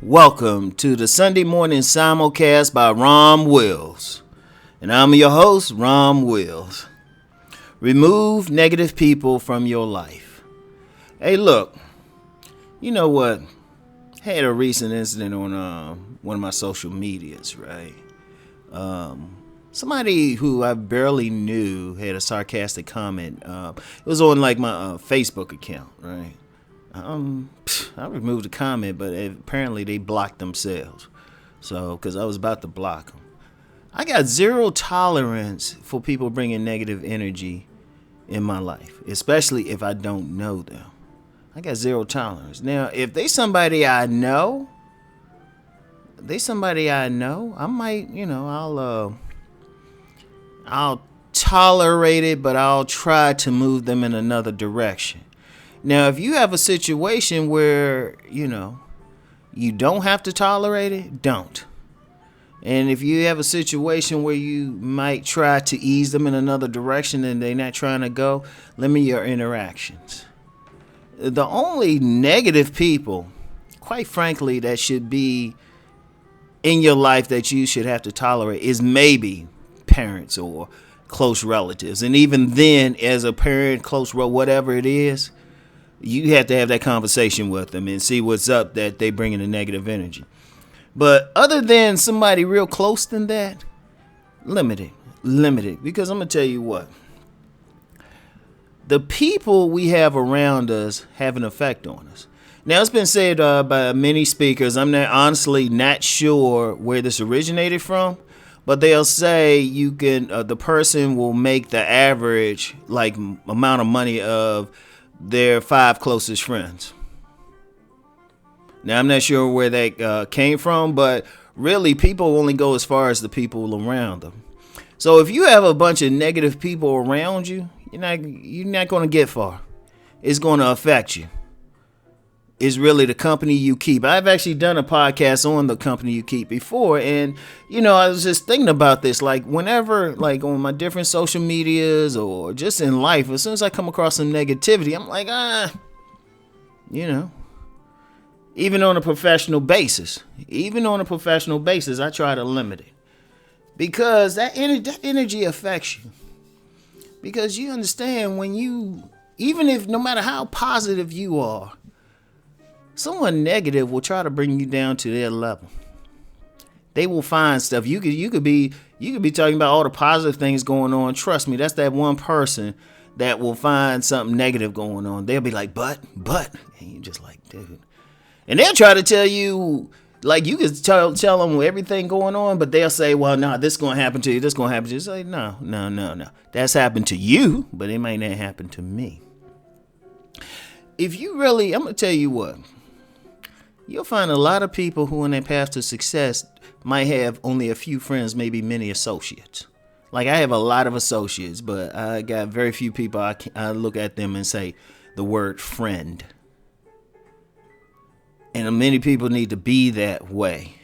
Welcome to the Sunday morning simulcast by Rom Wills. And I'm your host, Rom Wills. Remove negative people from your life. Hey, look, you know what? I had a recent incident on one of my social medias, right? Somebody who I barely knew had a sarcastic comment. It was on like my Facebook account, right? I removed the comment, but apparently they blocked themselves. So, because I was about to block them. I got zero tolerance for people bringing negative energy in my life, especially if I don't know them. I got zero tolerance. Now, if they somebody I know, I might, I'll tolerate it, but I'll try to move them in another direction. Now, if you have a situation where, you don't have to tolerate it, don't. And if you have a situation where you might try to ease them in another direction and they're not trying to go, limit your interactions. The only negative people, quite frankly, that should be in your life that you should have to tolerate is maybe parents or close relatives. And even then, as a parent, whatever it is, you have to have that conversation with them and see what's up that they bring in the negative energy. But other than somebody real close than that, limit it. Because I'm going to tell you what. The people we have around us have an effect on us. Now, it's been said by many speakers. I'm honestly not sure where this originated from. But they'll say you can. The person will make the average amount of money of their 5 closest friends. Now, I'm not sure where that came from, but really people only go as far as the people around them. So if you have a bunch of negative people around you, you're not going to get far. It's going to affect you. It's really the company you keep. I've actually done a podcast on the company you keep before. And, I was just thinking about this. Whenever, on my different social medias or just in life, as soon as I come across some negativity, I'm like, even on a professional basis, I try to limit it. Because that energy affects you. Because you understand no matter how positive you are, someone negative will try to bring you down to their level. They will find stuff. You could be talking about all the positive things going on. Trust me, that's that one person that will find something negative going on. They'll be like, but, and you're just like, dude. And they'll try to tell you, you could tell them everything going on, but they'll say, well, no, this is going to happen to you. This is going to happen to you. It's like, no. That's happened to you, but it might not happen to me. If you really, I'm going to tell you what. You'll find a lot of people who on their path to success might have only a few friends, maybe many associates. I have a lot of associates, but I got very few people I look at them and say the word friend. And many people need to be that way.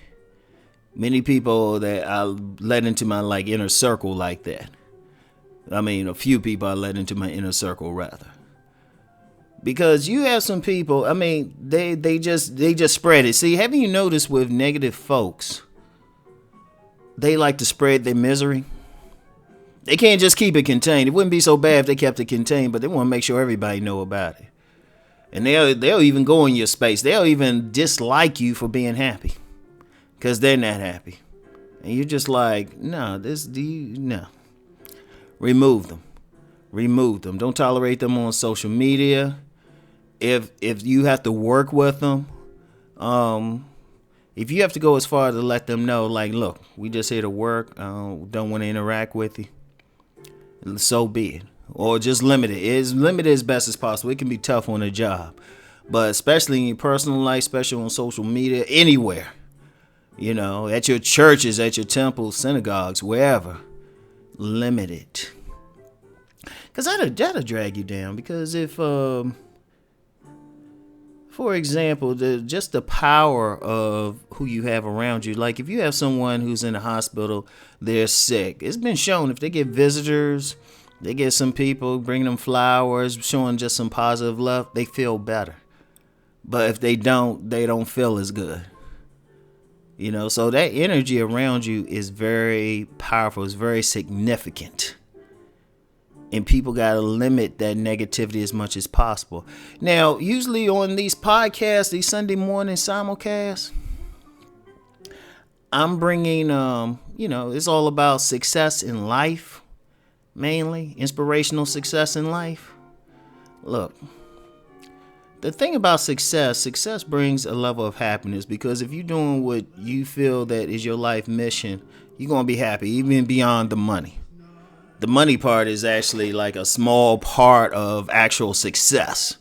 Many people that I let into my inner circle like that. A few people I let into my inner circle rather. Because you have some people, they just spread it. See, haven't you noticed with negative folks, they like to spread their misery? They can't just keep it contained. It wouldn't be so bad if they kept it contained, but they want to make sure everybody know about it. And they'll even go in your space. They'll even dislike you for being happy because they're not happy. And you're just like, no. Remove them. Don't tolerate them on social media. If you have to work with them, if you have to go as far to let them know, look, we just here to work, don't want to interact with you, so be it. Or just limit it. Limit it as best as possible. It can be tough on a job, but especially in your personal life, especially on social media, anywhere, at your churches, at your temples, synagogues, wherever, limit it. Because that'll drag you down. Because if For example, just the power of who you have around you. Like if you have someone who's in the hospital, they're sick. It's been shown if they get visitors, they get some people bringing them flowers, showing just some positive love, they feel better. But if they don't feel as good. So that energy around you is very powerful. It's very significant. And people got to limit that negativity as much as possible. Now, usually on these podcasts, these Sunday morning simulcasts, I'm bringing, it's all about success in life, mainly inspirational success in life. Look, the thing about success brings a level of happiness, because if you're doing what you feel that is your life mission, you're going to be happy, even beyond the money. The money part is actually like a small part of actual success.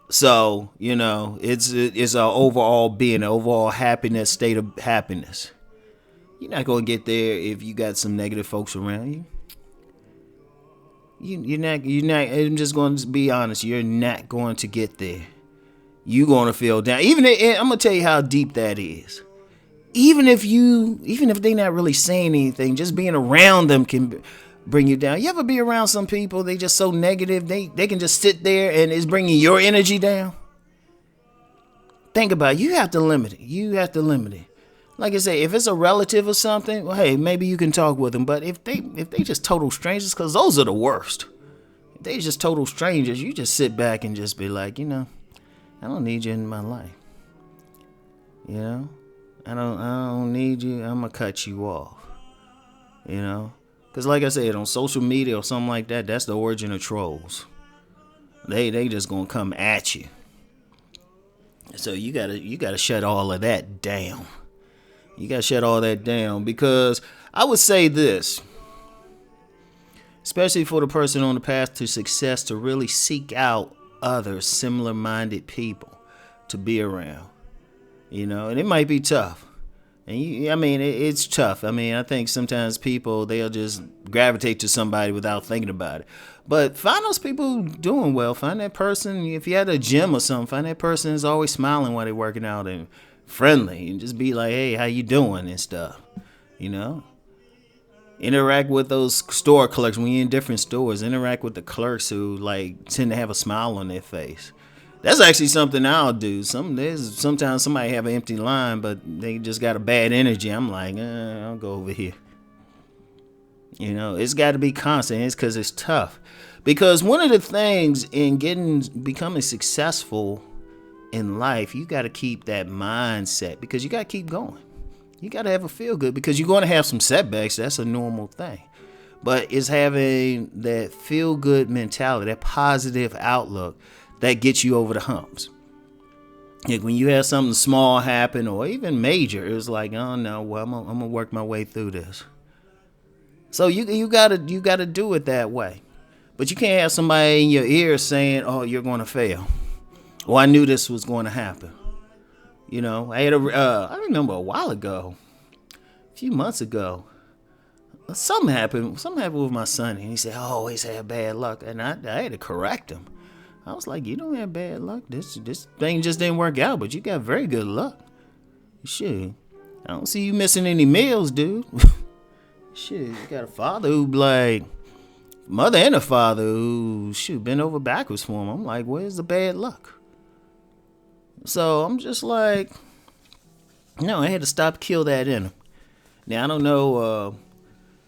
So, it's an overall being, an overall happiness, state of happiness. You're not going to get there if you got some negative folks around you. You're not, I'm just going to be honest, you're not going to get there. You're going to feel down. I'm going to tell you how deep that is. Even if they're not really saying anything, just being around them can bring you down. You ever be around some people, they just so negative, they can just sit there and it's bringing your energy down? Think about it. You have to limit it. Like I say, if it's a relative or something, well, hey, maybe you can talk with them. But if they just total strangers, because those are the worst. If they just total strangers, you just sit back and just be like, I don't need you in my life. I don't need you. I'm going to cut you off. Because like I said, on social media or something like that, that's the origin of trolls. They just going to come at you. So you gotta shut all of that down. You got to shut all that down, because I would say this, especially for the person on the path to success, to really seek out other similar-minded people to be around. And it might be tough. And it's tough. I think sometimes people, they'll just gravitate to somebody without thinking about it. But find those people doing well. Find that person, if you're at a gym or something, find that person is always smiling while they're working out and friendly. And just be like, hey, how you doing and stuff. Interact with those store clerks when you're in different stores. Interact with the clerks who tend to have a smile on their face. That's actually something I'll do. Sometimes somebody have an empty line, but they just got a bad energy. I'm like, I'll go over here. It's got to be constant. It's because it's tough. Because one of the things in becoming successful in life, you got to keep that mindset, because you got to keep going. You got to have a feel good, because you're going to have some setbacks. That's a normal thing. But it's having that feel good mentality, that positive outlook, that gets you over the humps. When you have something small happen or even major, it's like, oh no, well, I'm gonna work my way through this. So you gotta do it that way. But you can't have somebody in your ear saying, oh, you're gonna fail. Or I knew this was going to happen. I remember a while ago, a few months ago, something happened with my son, and he said, I always have bad luck, and I had to correct him. I was like, you don't have bad luck. This thing just didn't work out, but you got very good luck. Shit, I don't see you missing any meals, dude. Shit, you got a father who mother and a father who bent over backwards for him. I'm like, where's the bad luck? So I'm just like, no, I had to kill that in him. Now I don't know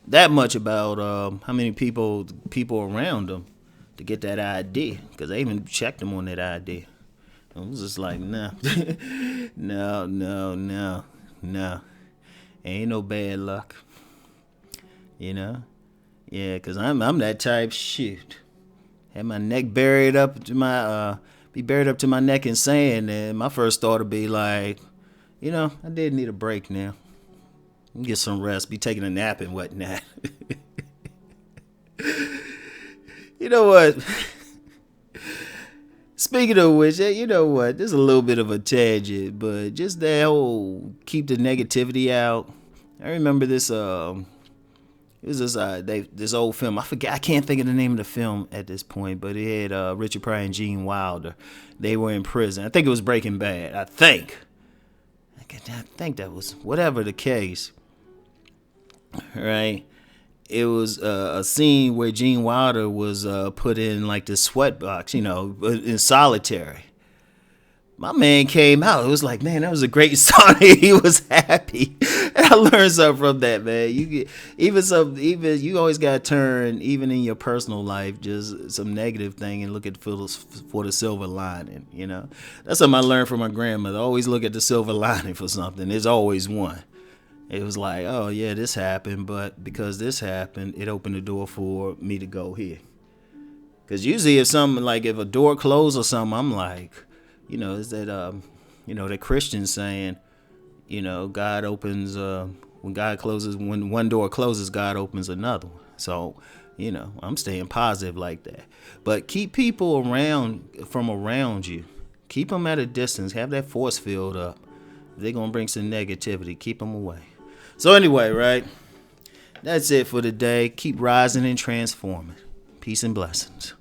that much about how many people around him to get that idea, because they even checked him on that idea. I was just like, nah. no, ain't no bad luck, yeah, because I'm that type. Had my neck buried up to my neck in sand, and my first thought would be like, I did need a break now. Get some rest, be taking a nap and whatnot. You know what? Speaking of which, you know what? There's a little bit of a tangent, but just that whole keep the negativity out. I remember this It was this old film. I can't think of the name of the film at this point, but it had Richard Pryor and Gene Wilder. They were in prison. I think it was Breaking Bad. I think that was, whatever the case, right? It was a scene where Gene Wilder was put in like this sweat box, in solitary. My man came out. It was like, man, that was a great song. He was happy. And I learned something from that, man. You always gotta turn, even in your personal life, just some negative thing and look at for the silver lining. That's something I learned from my grandmother. Always look at the silver lining for something. There's always one. It was like, oh yeah, this happened, but because this happened, it opened the door for me to go here. Because usually, if a door closed or something, I'm like, is that the Christians saying, God opens when one door closes, God opens another one. So, I'm staying positive like that. But keep people around you. Keep them at a distance. Have that force field up. If they're gonna bring some negativity, keep them away. So anyway, right? That's it for today. Keep rising and transforming. Peace and blessings.